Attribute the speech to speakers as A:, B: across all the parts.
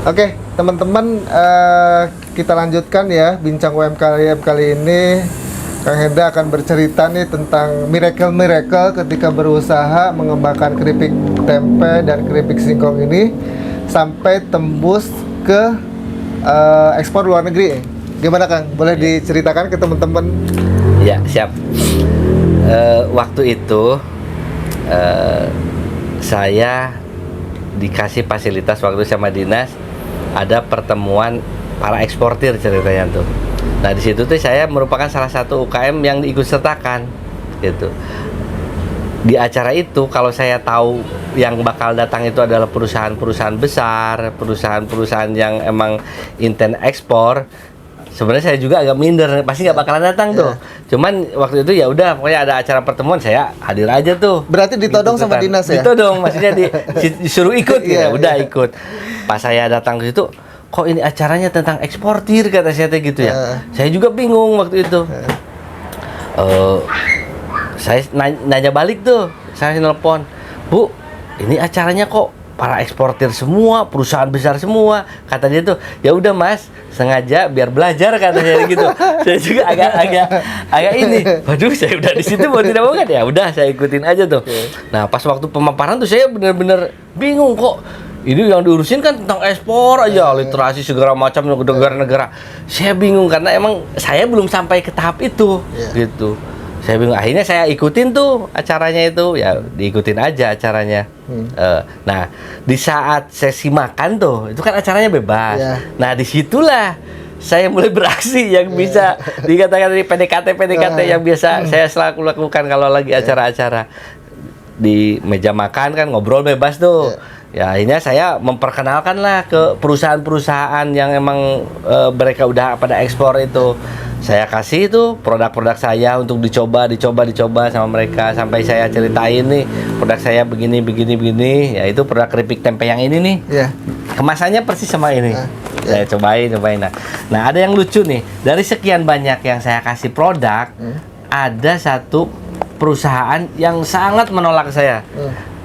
A: Oke, teman-teman, kita lanjutkan ya bincang UMKM kali ini. Kang Hendra akan bercerita nih tentang miracle ketika berusaha mengembangkan keripik tempe dan keripik singkong ini sampai tembus ke ekspor luar negeri. Gimana Kang? Boleh diceritakan ke teman-teman?
B: Ya, siap. Waktu itu saya dikasih fasilitas waktu sama dinas, ada pertemuan para eksportir ceritanya tuh. Nah di situ tuh saya merupakan salah satu UKM yang diikut sertakan gitu. Di acara itu kalau saya tahu yang bakal datang itu adalah perusahaan-perusahaan besar, perusahaan-perusahaan yang emang intent ekspor, sebenarnya saya juga agak minder, pasti nggak bakalan datang tuh. Cuman waktu itu ya udah, pokoknya ada acara pertemuan, saya hadir aja tuh.
A: Berarti ditodong
B: gitu,
A: sama dinas ya?
B: Ditodong, maksudnya disuruh ikut gitu. Udah ikut. Pas saya datang ke situ, kok ini acaranya tentang eksportir kata saya gitu ya. Saya juga bingung waktu itu. Saya nanya balik tuh, saya nelpon, Bu, ini acaranya kok para eksportir semua, perusahaan besar semua. Kata dia tuh, ya udah Mas, sengaja biar belajar kata saya gitu. Saya juga agak ini. Waduh, saya udah di situ mau tidak mau kan ya. Udah saya ikutin aja tuh. Nah, pas waktu pemaparan tuh saya bener-bener bingung kok. Ini yang diurusin kan tentang ekspor aja, literasi segala macam negara-negara. Saya bingung karena emang saya belum sampai ke tahap itu, gitu. Saya bingung. Akhirnya saya ikutin tuh acaranya itu, ya diikutin aja acaranya. Nah, di saat sesi makan tuh, itu kan acaranya bebas. Nah, disitulah saya mulai beraksi yang bisa dikatakan dari PDKT yang biasa saya selalu lakukan kalau lagi acara-acara di meja makan kan ngobrol bebas tuh. Ya akhirnya saya memperkenalkan lah ke perusahaan-perusahaan yang emang mereka udah pada ekspor itu. Saya kasih itu produk-produk saya untuk dicoba sama mereka sampai saya ceritain nih produk saya begini. Ya itu produk keripik tempe yang ini nih. Kemasannya persis sama ini. Saya cobain. Nah ada yang lucu nih, dari sekian banyak yang saya kasih produk, ada satu perusahaan yang sangat menolak saya,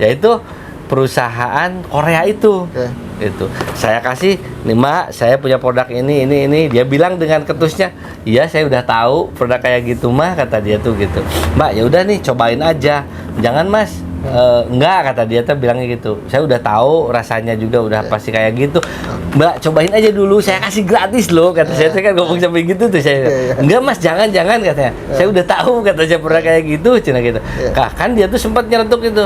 B: yaitu perusahaan Korea itu. Itu saya kasih nih Mak, saya punya produk ini. Dia bilang dengan ketusnya, iya saya udah tahu produk kayak gitu mah, kata dia tuh gitu. Mbak ya udah nih cobain aja, jangan Mas. Enggak, kata dia tuh bilangnya gitu. Saya udah tahu rasanya juga udah pasti kayak gitu. Mbak cobain aja dulu, saya kasih gratis loh, kata saya tuh kan ngomong sampai gitu tuh saya. Enggak Mas, jangan katanya. Saya udah tahu kata saya produk kayak gitu, cina gitu. Kan dia tuh sempat nyeretuk itu.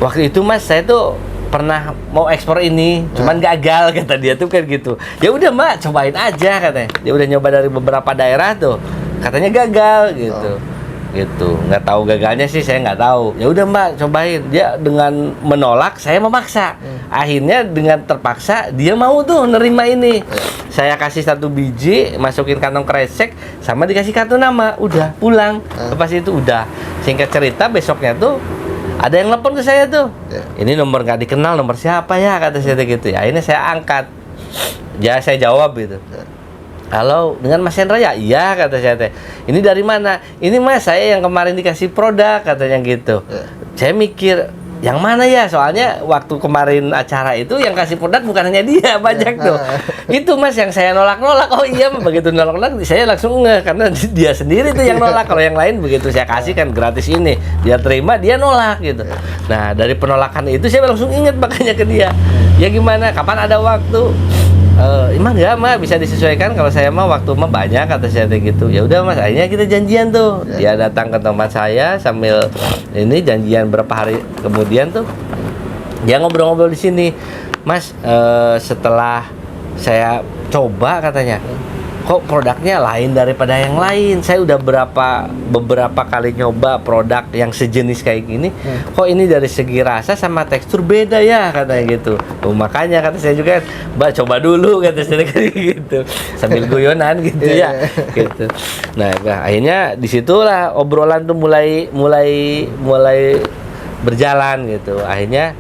B: Waktu itu Mas, saya tuh pernah mau ekspor ini, cuman gagal kata dia tuh kan gitu. Ya udah Mbak, cobain aja katanya. Dia udah nyoba dari beberapa daerah tuh, katanya gagal gitu. Gitu. Nggak tahu gagalnya sih, saya nggak tahu. Ya udah Mbak, cobain. Dia dengan menolak, saya memaksa. Akhirnya dengan terpaksa dia mau tuh nerima ini. Saya kasih 1 biji, masukin kantong kresek, sama dikasih kartu nama. Udah pulang. Lepas itu udah. Singkat cerita besoknya tuh ada yang telepon ke saya tuh. Ini nomor nggak dikenal, nomor siapa ya, kata saya gitu. Ya ini saya angkat. Ya saya jawab gitu. Halo, dengan Mas Hendra ya? Iya, kata saya teh. Ini dari mana? Ini Mas, saya yang kemarin dikasih produk, katanya gitu. Saya mikir, yang mana ya? Soalnya waktu kemarin acara itu yang kasih produk bukan hanya dia, banyak tuh. Itu Mas yang saya nolak-nolak. Oh iya, begitu nolak-nolak saya langsung ngeh karena dia sendiri tuh yang nolak. Kalau yang lain begitu saya kasih kan gratis ini, dia terima, dia nolak gitu. Nah, dari penolakan itu saya langsung inget makanya ke dia. Ya gimana? Kapan ada waktu? Emang enggak Mak, bisa disesuaikan, kalau saya mah waktu mah banyak, kata saya gitu. Ya udah Mas, akhirnya kita janjian tuh. Dia datang ke tempat saya sambil ini janjian berapa hari kemudian tuh. Dia ngobrol-ngobrol di sini. Mas, setelah saya coba katanya, kok produknya lain daripada yang lain. Saya udah beberapa kali nyoba produk yang sejenis kayak gini. Kok ini dari segi rasa sama tekstur beda ya, katanya gitu. Makanya kata saya juga, Mbak coba dulu, kata saya gitu. Sambil guyonan gitu ya. Gitu. Nah, akhirnya disitulah obrolan tuh mulai berjalan gitu. Akhirnya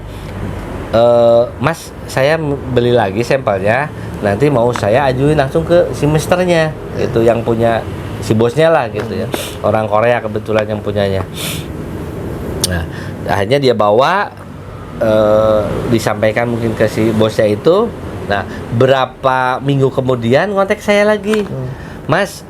B: Mas, saya beli lagi sampelnya. Nanti mau saya ajuin langsung ke si misternya, itu yang punya si bosnya lah gitu ya, orang Korea kebetulan yang punyanya. Nah, akhirnya dia bawa, disampaikan mungkin ke si bosnya itu. Nah, berapa minggu kemudian kontak saya lagi, Mas,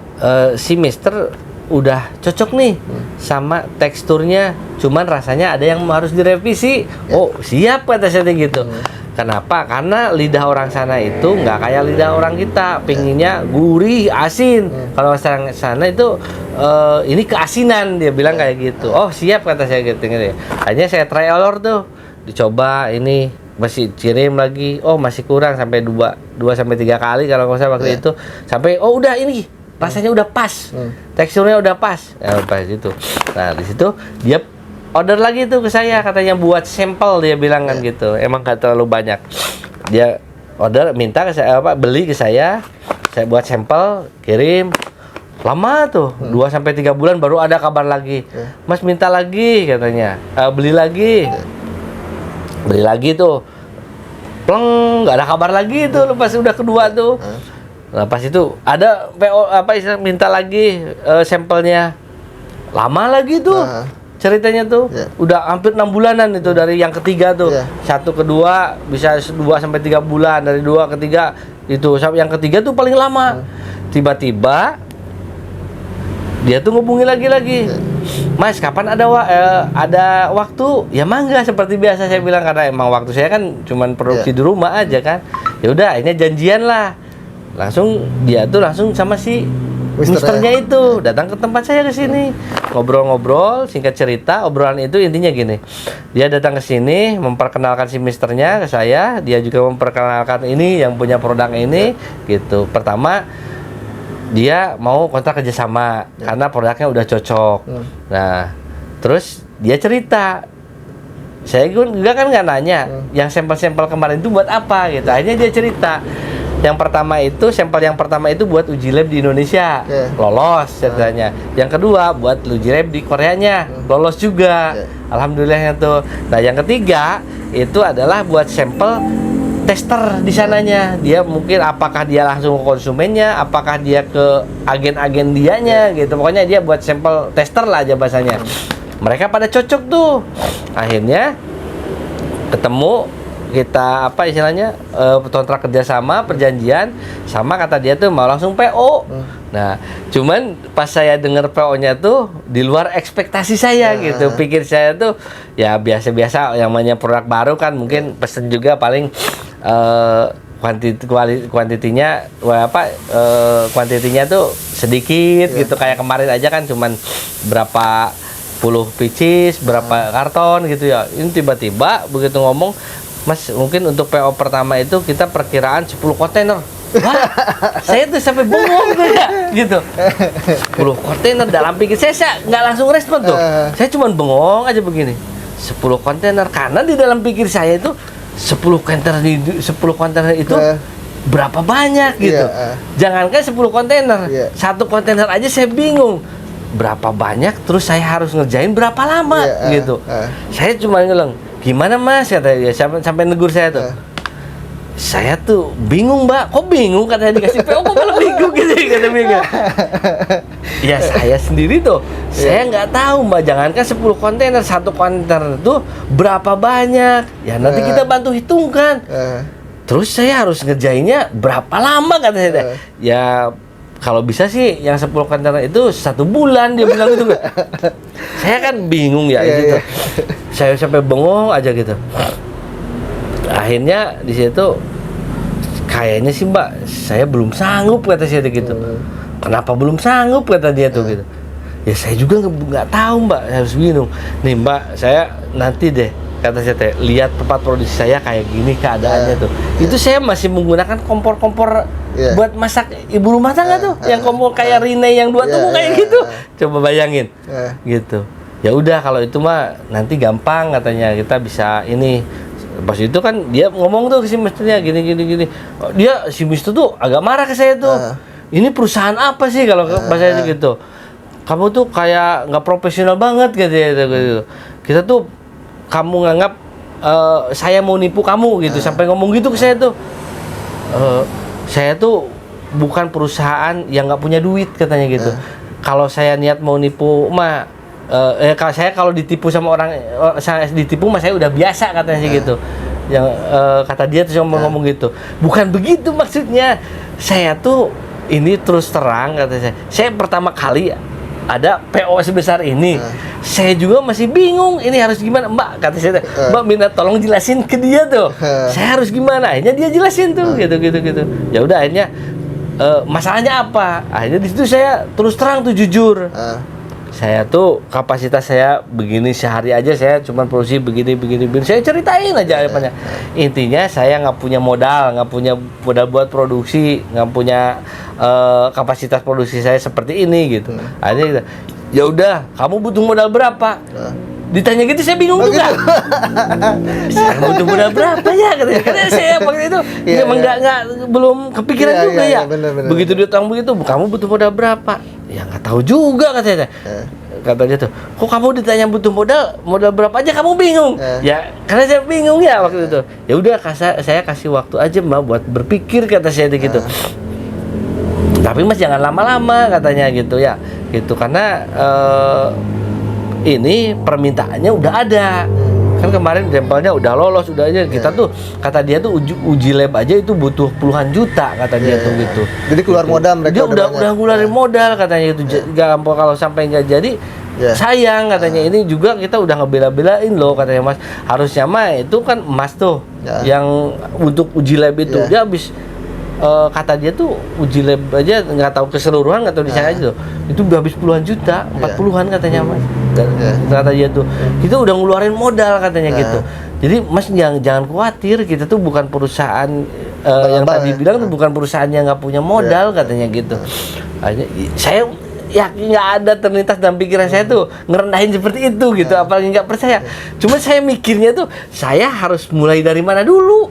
B: si Mister udah cocok nih sama teksturnya, cuman rasanya ada yang harus direvisi. Oh, siap kata saya gitu. Kenapa? Karena lidah orang sana itu nggak kayak lidah orang kita, pinginnya gurih, asin. Kalau orang sana itu ini keasinan, dia bilang kayak gitu. Oh, siap kata saya gitu. Akhirnya saya trial tuh, dicoba ini, masih kirim lagi. Oh, masih kurang sampai 2 sampai 3 kali kalau nggak salah waktu itu. Sampai oh udah ini rasanya udah pas. Teksturnya udah pas. Ya, pas itu. Nah, di situ dia order lagi tuh ke saya, katanya buat sampel, dia bilang kan gitu. Emang gak terlalu banyak. Dia order, minta ke saya, beli ke saya buat sampel, kirim. Lama tuh, 2 sampai 3 bulan baru ada kabar lagi. Mas minta lagi katanya. Beli lagi. Beli lagi tuh. Pleng, nggak ada kabar lagi tuh pas udah kedua tuh. Nah, pas itu ada PO minta lagi sampelnya. Lama lagi tuh. Ceritanya tuh udah hampir 6 bulanan itu dari yang ketiga tuh. 1 ke 2 bisa 2 sampai 3 bulan, dari 2 ke 3 itu. Sampai yang ketiga tuh paling lama. Tiba-tiba dia tuh ngubungi lagi. Mas, kapan ada waktu? Ya mangga, seperti biasa saya bilang, karena emang waktu saya kan cuman produksi di rumah aja kan. Ya udah, ini janjian lah. Langsung dia tuh langsung sama si misternya itu datang ke tempat saya ke sini, ngobrol-ngobrol, singkat cerita obrolan itu intinya gini. Dia datang ke sini memperkenalkan si misternya ke saya, dia juga memperkenalkan ini yang punya produk ini gitu. Pertama dia mau kontrak kerjasama karena produknya udah cocok. Nah, terus dia cerita, saya juga kan nggak nanya yang sampel-sampel kemarin itu buat apa gitu. Akhirnya dia cerita, yang pertama itu sampel yang pertama itu buat uji lab di Indonesia, lolos ceritanya. Yang kedua buat uji lab di Koreanya, lolos juga. Alhamdulillah itu. Nah, yang ketiga itu adalah buat sampel tester di sananya. Dia mungkin apakah dia langsung ke konsumennya, apakah dia ke agen-agen dianya gitu. Pokoknya dia buat sampel tester lah aja bahasanya. Mereka pada cocok tuh. Akhirnya ketemu, kita apa istilahnya kontrak kerjasama, perjanjian, sama kata dia tuh mau langsung PO. Nah, cuman pas saya dengar PO-nya tuh di luar ekspektasi saya gitu. Pikir saya tuh ya biasa-biasa, yang namanya produk baru kan mungkin pesen juga paling kuantitinya kuantitinya tuh sedikit gitu. Kayak kemarin aja kan cuman berapa puluh pieces, berapa karton gitu ya. Ini tiba-tiba begitu ngomong, Mas, mungkin untuk PO pertama itu kita perkiraan 10 kontainer. Wah, saya tuh sampai bengong tuh ya, gitu. 10 kontainer dalam pikir saya nggak langsung respon tuh. Saya cuma bengong aja begini. 10 kontainer, karena di dalam pikir saya itu 10 kontainer itu berapa banyak gitu. Jangankan 10 kontainer, 1 kontainer aja saya bingung. Berapa banyak, terus saya harus ngerjain berapa lama gitu. Saya cuma ngeleng, gimana Mas, kata dia, sampai negur saya tuh. Saya tuh bingung, Mbak. Kok bingung? Katanya dikasih PO, kok malah bingung gitu, kata bingung. Ya saya sendiri tuh, saya nggak tahu, Mbak. Jangankan 10 kontainer, 1 kontainer itu berapa banyak. Ya nanti kita bantu hitungkan. Terus saya harus ngerjainnya berapa lama, kata saya. Ya kalau bisa sih yang 10 kontainer itu 1 bulan, dia bilang gitu. Saya kan bingung ya gitu. Saya sampai bengong aja gitu. Akhirnya di situ kayaknya sih Mbak, saya belum sanggup, kata saya gitu. Kenapa belum sanggup, kata dia tuh gitu. Ya saya juga nggak tahu Mbak, saya harus bingung. Nih Mbak, saya nanti deh, kata saya teh, lihat tempat produksi saya kayak gini keadaannya tuh. Itu saya masih menggunakan kompor-kompor buat masak ibu rumah tangga tuh, yang kompor kayak Rinnai yang 2 tubuh kayak gitu. Coba bayangin, gitu. Ya udah kalau itu mah nanti gampang, katanya, kita bisa ini. Pas itu kan dia ngomong tuh ke si misternya gini. Dia si mister tuh agak marah ke saya tuh. Ini perusahaan apa sih kalau bahasanya gitu. Kamu tuh kayak nggak profesional banget gitu. Kita tuh kamu nganggap saya mau nipu kamu gitu, sampai ngomong gitu ke saya tuh. Saya tuh bukan perusahaan yang nggak punya duit, katanya gitu. Kalau saya niat mau nipu mah kalau ditipu sama orang, saya ditipu mah saya udah biasa, katanya sih gitu. yang kata dia tuh ngomong gitu. Bukan begitu maksudnya. Saya tuh ini terus terang kata saya pertama kali ada PO sebesar ini. Saya juga masih bingung ini harus gimana, Mbak, kata saya. Mbak minta tolong jelasin ke dia tuh. Saya harus gimana? Akhirnya dia jelasin tuh gitu. Ya udah akhirnya masalahnya apa? Akhirnya di situ saya terus terang tuh jujur. Saya tuh kapasitas saya begini, sehari aja saya cuma produksi begini. Saya ceritain aja apanya. Intinya saya nggak punya modal buat produksi, nggak punya kapasitas produksi saya seperti ini gitu. Akhirnya ya udah, kamu butuh modal berapa? Ditanya gitu saya bingung juga. Saya butuh modal berapa ya katanya. Karena saya waktu itu memang belum kepikiran juga ya.
A: Bener.
B: Begitu dia tanya begitu, kamu butuh modal berapa? Ya nggak tahu juga katanya. Kata dia tuh, kok kamu ditanya butuh modal berapa aja kamu bingung? Ya karena saya bingung ya waktu itu. Ya udah saya kasih waktu aja Mbak buat berpikir kata saya gitu. Tapi Mas jangan lama-lama katanya gitu ya. Gitu karena ini permintaannya udah ada. Kan kemarin sampelnya udah lolos, udah aja. Kita tuh kata dia tuh uji lab aja itu butuh puluhan juta kata dia tuh gitu.
A: Jadi keluar
B: gitu.
A: modal mereka
B: dia udah ngeluarin modal katanya itu. Gampang kalau sampai nggak jadi sayang katanya. Ini juga kita udah ngebela-belain loh katanya Mas. Harusnya mah itu kan Mas tuh yang untuk uji lab itu dia habis kata dia tuh uji lab aja nggak tahu keseluruhan, nggak tahu di sana aja tuh itu udah habis puluhan juta, 40-an katanya Mas. Kata dia tuh kita udah ngeluarin modal katanya gitu. Jadi Mas jangan khawatir, kita tuh bukan perusahaan yang tadi bilang tuh bukan perusahaan yang nggak punya modal katanya gitu. Akhirnya saya yakin nggak ada terlintas dalam pikiran saya tuh ngerendahin seperti itu gitu, apalagi nggak percaya. Cuma saya mikirnya tuh saya harus mulai dari mana dulu,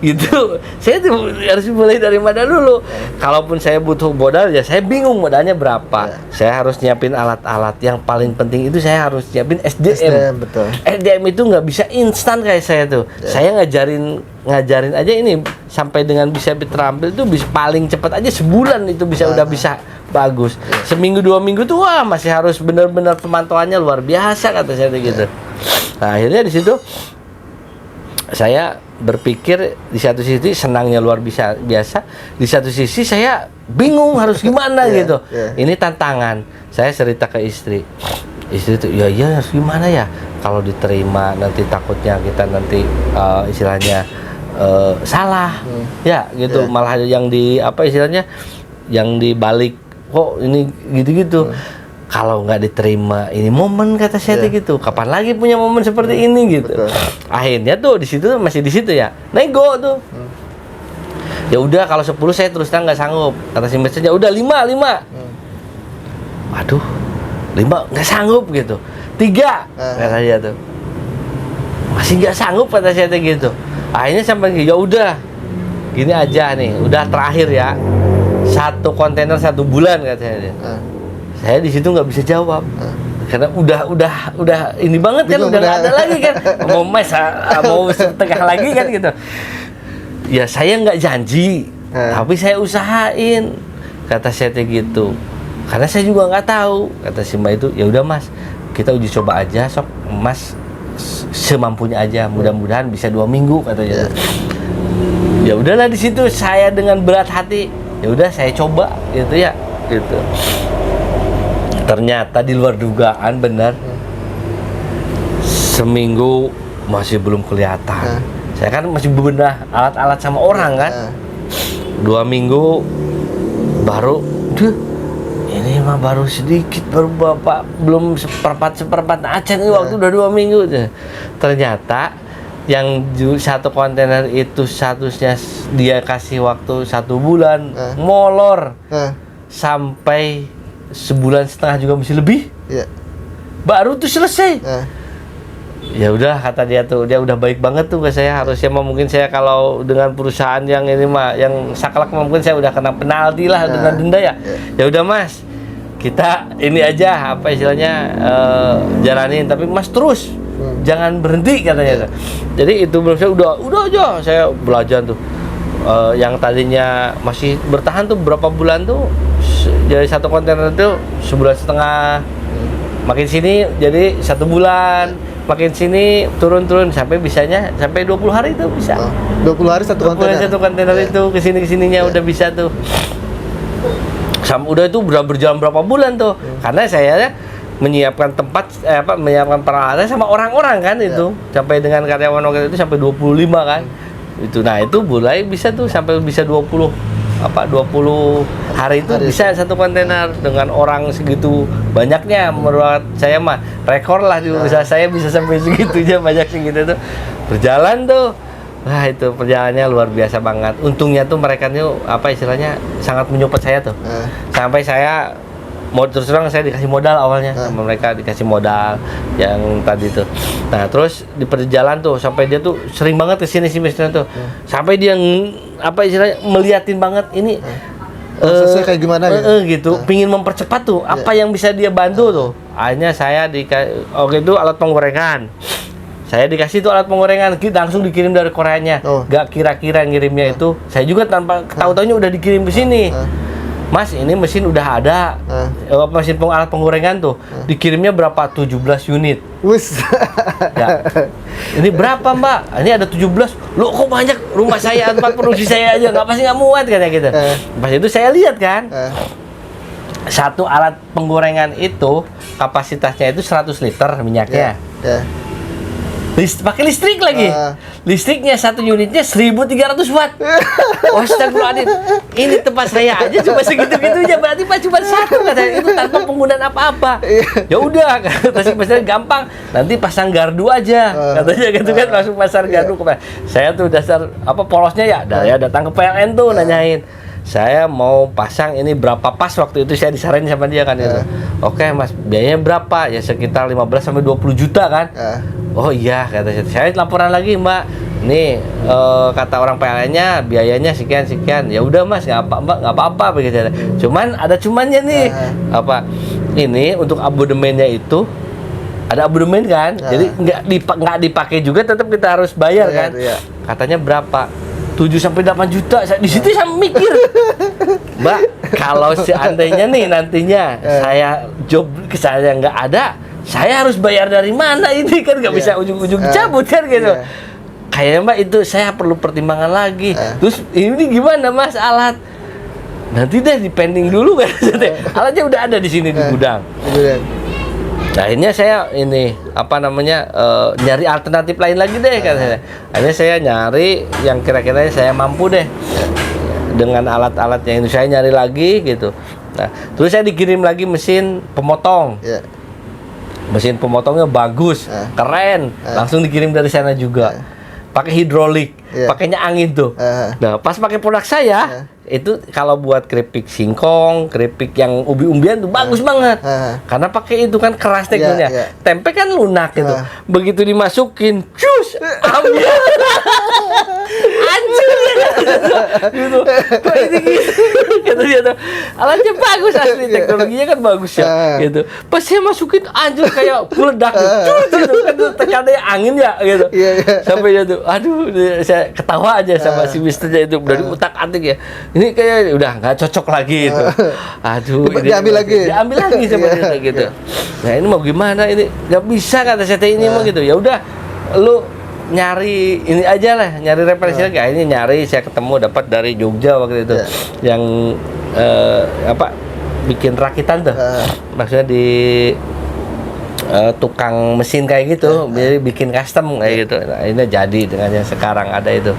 B: gitu. Saya tuh harus mulai dari mana dulu. Kalaupun saya butuh modal ya saya bingung modalnya berapa. Saya harus nyiapin alat-alat, yang paling penting itu saya harus nyiapin SDM.
A: Betul.
B: SDM itu nggak bisa instan kayak saya tuh. Saya ngajarin aja ini sampai dengan bisa terampil tuh bisa paling cepat aja sebulan itu bisa udah bisa bagus. Seminggu 2 minggu tuh wah masih harus benar-benar pemantauannya luar biasa kata saya gitu. Nah, akhirnya di situ saya berpikir di satu sisi senangnya luar biasa, di satu sisi saya bingung harus gimana gitu. Ini tantangan. Saya cerita ke istri itu ya harus gimana ya kalau diterima nanti takutnya kita nanti istilahnya salah ya gitu, malah yang di apa istilahnya yang dibalik kok ini gitu-gitu. Kalau nggak diterima ini momen kata saya gitu, kapan lagi punya momen seperti ini gitu. Akhirnya tuh di situ masih di situ ya nego tuh. Ya udah kalau 10 saya terus terang nggak sanggup kata si Mbak, ya udah 5. Waduh 5 nggak sanggup gitu. 3 kata dia tuh masih nggak sanggup kata saya gitu. Akhirnya sampai ya udah gini aja nih, udah terakhir ya, 1 kontainer 1 bulan katanya. Saya di situ nggak bisa jawab karena udah ini banget kan, udah nggak ada lagi kan, mau setengah lagi kan gitu. Ya saya nggak janji, tapi saya usahain kata saya gitu. Karena saya juga nggak tahu kata si Mbak itu. Ya udah Mas, kita uji coba aja, sok Mas semampunya aja, mudah-mudahan bisa 2 minggu katanya. Ya udahlah di situ saya dengan berat hati, ya udah saya coba gitu ya gitu. Ternyata di luar dugaan benar, seminggu masih belum kelihatan. Saya kan masih bebenah alat-alat sama orang kan. 2 minggu baru, ini mah baru sedikit, baru bapak belum seperempat acan ini waktu udah 2 minggu. Ternyata yang 1 kontainer itu statusnya dia kasih waktu 1 bulan, molor sampai 1,5 bulan juga masih lebih. Baru tuh selesai. Ya udah kata dia tuh, dia udah baik banget tuh ke saya. Harusnya mungkin saya kalau dengan perusahaan yang ini mah yang saklek mungkin saya udah kena penalti lah dengan denda ya. Ya udah Mas, kita ini aja apa istilahnya jalanin, tapi Mas terus jangan berhenti katanya. Jadi itu belum, saya udah aja saya belajar tuh. Yang tadinya masih bertahan tuh berapa bulan tuh, jadi 1 kontainer itu 1,5 bulan, makin sini jadi 1 bulan, makin sini turun sampai bisanya sampai 20 hari itu bisa.
A: 20 hari satu
B: 20 hari
A: kontainer.
B: satu kontainer itu kesininya udah bisa tuh. Udah itu udah berjalan berapa bulan tuh. Karena saya menyiapkan tempat menyiapkan peralatan sama orang-orang kan itu. Sampai dengan karyawan waktu itu sampai 25 kan. Itu nah itu mulai bisa tuh sampai bisa 20 hari itu bisa satu kontainer dengan orang segitu banyaknya. Menurut saya mah rekor lah di usaha saya bisa sampai segitunya banyak segitu tuh. Berjalan tuh. Wah itu perjalanannya luar biasa banget. Untungnya tuh mereka tuh istilahnya sangat menyupport saya tuh. Sampai saya mau terus terang saya dikasih modal awalnya sama mereka, dikasih modal yang tadi tuh. Nah terus di perjalanan tuh sampai dia tuh sering banget kesini sih misalnya tuh. Sampai dia istilahnya meliatin banget ini
A: prosesnya kayak gimana
B: gitu. Pingin mempercepat tuh apa yang bisa dia bantu tuh. Akhirnya saya itu alat penggorengan. Saya dikasih tuh alat penggorengan, langsung dikirim dari Koreanya. Gak kira-kira ngirimnya itu. Saya juga tanpa tahu-taunya udah dikirim ke sini. Mas, ini mesin udah ada. Mesin alat penggorengan tuh. Dikirimnya berapa? 17 unit.
A: Wus.
B: Ya. Ini berapa, Mbak? Ini ada 17. Loh, kok banyak? Rumah saya, tempat produksi saya aja pasti nggak muat katanya gitu. Pas itu saya lihat kan. Satu alat penggorengan itu kapasitasnya itu 100 liter minyaknya. Pakai listrik lagi. Listriknya satu unitnya 1.300 watt. Astagfirullahaladzim. Ini tempat saya aja cuma segitu-gitunya. Berarti Pak cuma satu katanya. Itu tanpa penggunaan apa-apa. Ya udah kata si pasar gampang. Nanti pasang gardu aja. Katanya gitu kan langsung pasang gardu. Saya tuh dasar polosnya ya datang ke PLN tuh nanyain. Saya mau pasang ini berapa pas waktu itu saya disaranin sama dia kan itu. Oke Mas, biayanya berapa? Ya sekitar 15 sampai 20 juta kan. Oh iya kata saya laporan lagi Mbak. Nih kata orang PLN-nya biayanya sekian. Ya udah Mas, nggak apa-apa begitu. Cuman ada cumannya nih. Ini untuk abonemennya itu ada abonemen kan. Jadi nggak dipakai juga tetap kita harus bayar kan. Katanya berapa? 7 sampai 8 juta. Di situ saya mikir. Mbak, kalau seandainya nih nantinya saya job ke saya nggak ada, saya harus bayar dari mana ini kan nggak bisa ujung-ujung cabut kan gitu. Kayaknya Mbak itu saya perlu pertimbangan lagi. Terus ini gimana Mas alat? Nanti deh dipending dulu kan. Alatnya udah ada di sini di gudang. Nah, akhirnya saya nyari alternatif lain lagi deh kan saya. Akhirnya saya nyari yang kira-kira saya mampu deh. Dengan alat-alat yang itu saya nyari lagi gitu. Nah, terus saya dikirim lagi mesin pemotong. Mesin pemotongnya bagus, keren. Langsung dikirim dari sana juga. Pakai hidrolik, pakainya angin tuh. Nah, pas pakai produk saya, itu kalau buat keripik singkong, keripik yang ubi-umbian tuh bagus banget. Karena pakai itu kan keras teksturnya. Tempe kan lunak gitu. Begitu dimasukin, cus, ambil. Hancur gitu. Kok ini gitu dia tuh. Alatnya bagus asli, teknologinya kan bagus ya gitu. Pas saya masukin anjur kayak meledak gitu. Kan tekannya angin ya gitu. Sampai dia tuh aduh saya ketawa aja sama si misternya itu dari utak-atik ya. Ini kayak udah nggak cocok lagi itu. Aduh,
A: diambil lagi
B: sama dia gitu. Nah, ini mau gimana ini? Nggak bisa kata saya ini mau gitu. Ya udah lu nyari ini aja lah, nyari referensi lagi. Ini nyari saya ketemu dapat dari Jogja waktu itu. Yang bikin rakitan tuh. Maksudnya di tukang mesin kayak gitu, jadi bikin custom kayak gitu. Nah, ini jadi dengan yang sekarang ada itu.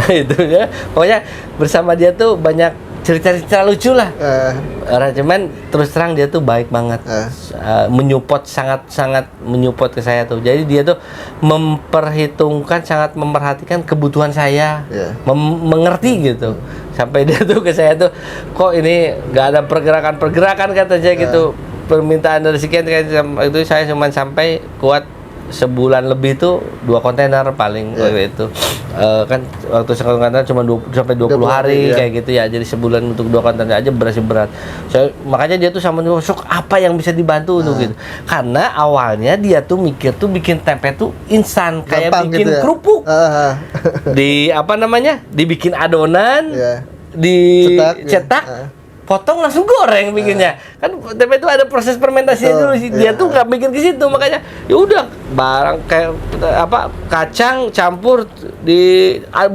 B: Itu ya. Pokoknya bersama dia tuh banyak cerita-cerita lucu lah. Cuman terus terang dia tuh baik banget. Menyupport sangat menyupport ke saya tuh. Jadi dia tuh memperhitungkan, sangat memperhatikan kebutuhan saya. Mengerti gitu. Sampai dia tuh ke saya tuh, kok ini nggak ada pergerakan kata saya gitu. Permintaan dari sekian itu saya cuma sampai kuat sebulan lebih tuh 2 kontainer paling waktu itu. Kan waktu sekali kontainer cuma sampai 20 hari kayak gitu ya. Jadi sebulan untuk 2 kontainer aja berat. Makanya dia tuh sama sok apa yang bisa dibantu untuk gitu. Karena awalnya dia tuh mikir tuh bikin tempe tuh instan kayak bikin gitu kerupuk. Dibikin adonan, dicetak, potong langsung goreng bikinnya. Kan tempe itu ada proses fermentasinya
A: Betul.
B: dulu sih. Dia
A: Iya.
B: tuh nggak mikir ke situ, makanya ya udah barang kayak apa kacang campur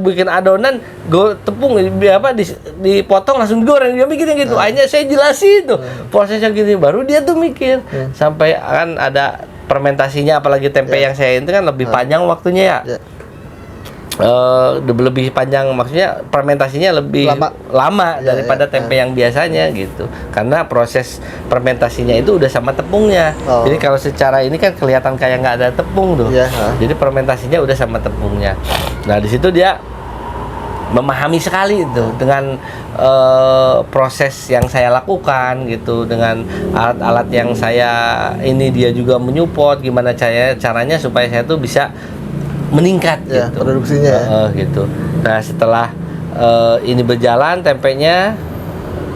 B: bikin adonan, tepung dipotong langsung digoreng. Dia mikirnya gitu. Akhirnya saya jelasin tuh prosesnya gini, baru dia tuh mikir sampai kan ada fermentasinya, apalagi tempe yang saya itu kan lebih panjang waktunya ya.
A: Ya.
B: Lebih panjang, maksudnya fermentasinya lebih lama
A: Ya,
B: daripada
A: ya,
B: tempe yang biasanya gitu, karena proses fermentasinya itu udah sama tepungnya.
A: Oh.
B: Jadi kalau secara ini kan kelihatan kayak nggak ada tepung tuh.
A: Ya,
B: Jadi fermentasinya udah sama tepungnya. Nah di situ dia memahami sekali itu dengan proses yang saya lakukan gitu, dengan alat-alat yang saya ini, dia juga menyupport gimana caranya supaya saya tuh bisa meningkat
A: Ya,
B: gitu
A: produksinya ya.
B: gitu. Nah setelah ini berjalan tempenya,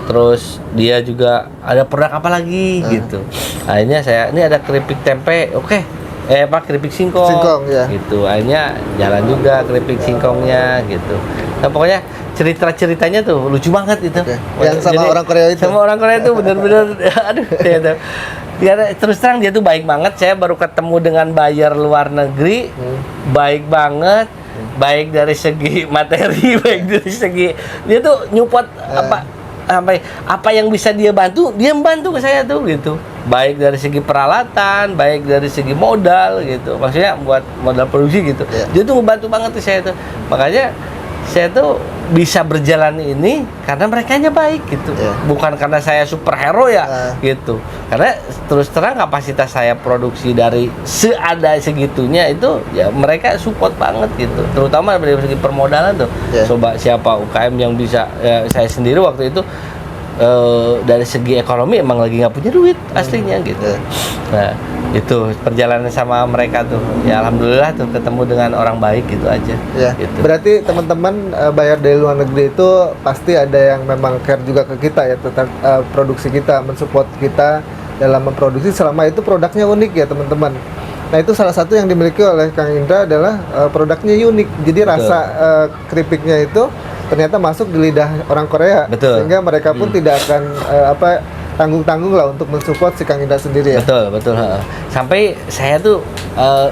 B: terus dia juga ada produk apa lagi gitu. Akhirnya saya ini ada keripik tempe, oke. Keripik singkong
A: Ya.
B: gitu. Akhirnya jalan juga keripik singkongnya gitu. Nah pokoknya cerita-ceritanya tuh lucu banget itu.
A: Oke. Yang sama orang Korea itu.
B: Sama orang Korea itu bener-bener aduh dia terus terang dia tuh baik banget. Saya baru ketemu dengan buyer luar negeri, baik banget, baik dari segi materi, baik dari segi dia tuh nyupport apa yang bisa dia bantu, dia membantu ke saya tuh gitu. Baik dari segi peralatan, baik dari segi modal gitu. Maksudnya buat modal produksi gitu. Dia tuh membantu banget tuh saya tuh. Makanya saya tuh bisa berjalan ini karena merekanya baik gitu. Bukan karena saya superhero ya gitu. Karena terus terang kapasitas saya produksi dari segitunya itu ya mereka support banget gitu. Terutama dari segi permodalan tuh. Coba siapa UKM yang bisa, ya, saya sendiri waktu itu dari segi ekonomi emang lagi nggak punya duit aslinya gitu. Nah itu perjalanan sama mereka tuh ya alhamdulillah tuh ketemu dengan orang baik gitu aja. Gitu.
A: Berarti teman-teman bayar dari luar negeri itu pasti ada yang memang care juga ke kita ya tentang produksi kita, mensupport kita dalam memproduksi selama itu produknya unik ya teman-teman. Nah itu salah satu yang dimiliki oleh Kang Indra adalah produknya unik. Jadi rasa keripiknya itu ternyata masuk di lidah orang Korea.
B: Betul.
A: Sehingga mereka pun tidak akan tanggung-tanggung lah untuk mensupport si Kang Indra sendiri ya.
B: Betul. Sampai saya tuh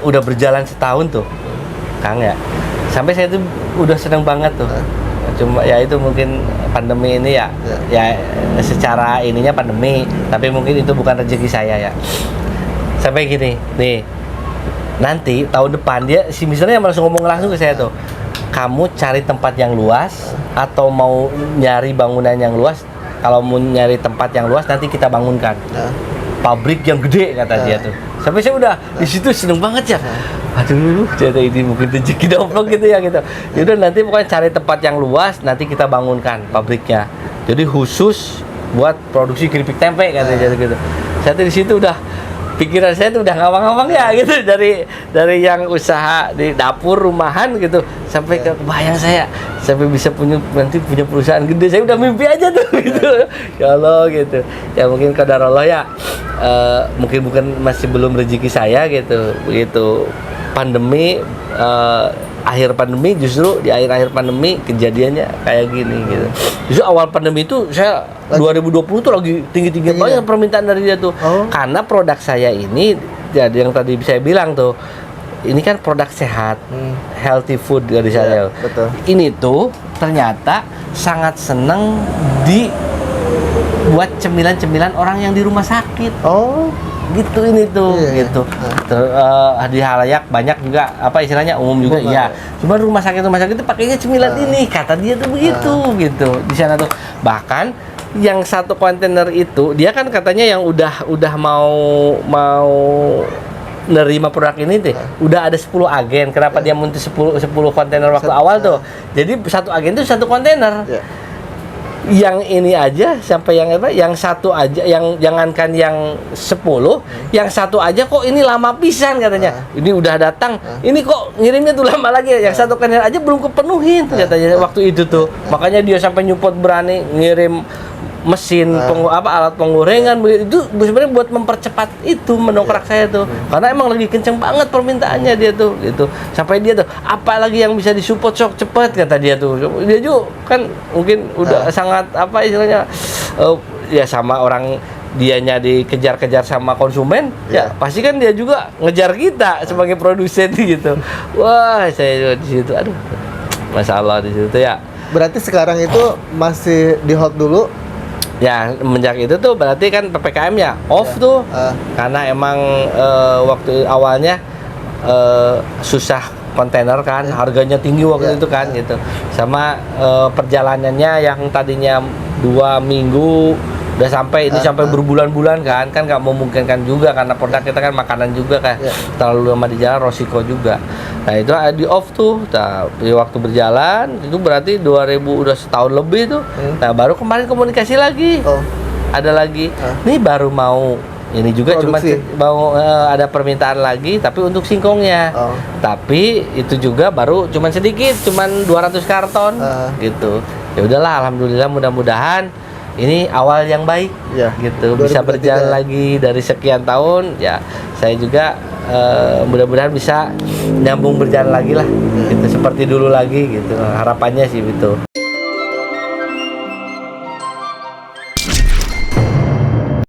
B: udah berjalan setahun tuh, Kang ya. Sampai saya tuh udah seneng banget tuh. Cuma ya itu mungkin pandemi ini ya secara ininya pandemi, tapi mungkin itu bukan rezeki saya ya. Sampai gini, nih nanti tahun depan dia si misalnya langsung ngomong langsung ke saya tuh, kamu cari tempat yang luas atau mau nyari bangunan yang luas. Kalau mau nyari tempat yang luas nanti kita bangunkan pabrik yang gede kata dia tuh. Sampai saya udah di situ seneng banget ya. Aduh, ternyata ini mungkin rezeki domplok gitu ya gitu. Yaudah nanti pokoknya cari tempat yang luas nanti kita bangunkan pabriknya. Jadi khusus buat produksi keripik tempe katanya gitu. Saya tuh di situ udah pikiran saya tuh udah ngawang-ngawang ya gitu, dari yang usaha di dapur rumahan gitu sampai ke bayang saya sampai bisa nanti punya perusahaan gede. Saya udah mimpi aja tuh gitu. Ya Allah gitu. Ya mungkin qadar Allah ya, mungkin masih belum rezeki saya gitu. Begitu pandemi, akhir pandemi, justru di akhir pandemi kejadiannya kayak gini gitu. Justru awal pandemi itu saya 2020 tuh lagi tinggi-tinggi banget permintaan dari dia tuh. Karena produk saya ini jadi yang tadi saya bilang tuh, ini kan produk sehat, healthy food dari saya.
A: Betul.
B: Ini tuh ternyata sangat seneng buat cemilan-cemilan orang yang di rumah sakit. Gitu ini tuh gitu. Di halayak banyak juga apa istilahnya umum juga iya. Cuma rumah sakit itu pakainya cemilan ini, kata dia tuh begitu gitu. Di sana tuh bahkan yang satu kontainer itu dia kan katanya yang udah mau nerima produk ini tuh udah ada 10 agen. Kenapa dia muncul 10 kontainer waktu awal tuh? Jadi satu agen itu satu kontainer. Yang ini aja sampai yang satu aja, yang jangankan yang 10, yang satu aja kok ini lama pisan katanya. Ini udah datang, ini kok ngirimnya tuh lama lagi. Yang satu kontainer aja belum kepenuhin katanya waktu itu tuh. Makanya dia sampai nyupport berani ngirim mesin alat penggorengan itu sebenarnya buat mempercepat itu mendongkrak saya tuh, karena emang lagi kenceng banget permintaannya dia tuh gitu, sampai dia tuh apalagi yang bisa disupport sok cepet kata dia tuh. Dia juga kan mungkin udah sangat apa istilahnya ya sama orang dianya dikejar-kejar sama konsumen, ya pasti kan dia juga ngejar kita sebagai produsen gitu. Wah, saya di situ aduh masalah di situ ya.
A: Berarti sekarang itu masih di hold dulu.
B: Ya, semenjak itu tuh berarti kan PPKM ya off tuh. Karena emang waktu awalnya susah kontainer kan, harganya tinggi waktu itu kan gitu. Sama perjalanannya yang tadinya 2 minggu udah sampai ini sampai berbulan-bulan kan nggak memungkinkan juga karena produk kita kan makanan juga kan, terlalu lama di jalan resiko juga. Nah itu di off tuh, di waktu berjalan itu berarti 2000 udah setahun lebih tuh. Nah baru kemarin komunikasi lagi, ada lagi, nih baru mau ini juga cuma mau ada permintaan lagi tapi untuk singkongnya, tapi itu juga baru cuman sedikit, cuman 200 karton gitu. Ya udahlah, alhamdulillah mudah-mudahan ini awal yang baik gitu, bisa berjalan lagi dari sekian tahun ya. Saya juga mudah-mudahan bisa nyambung berjalan lagi lah gitu, seperti dulu lagi gitu, harapannya sih gitu.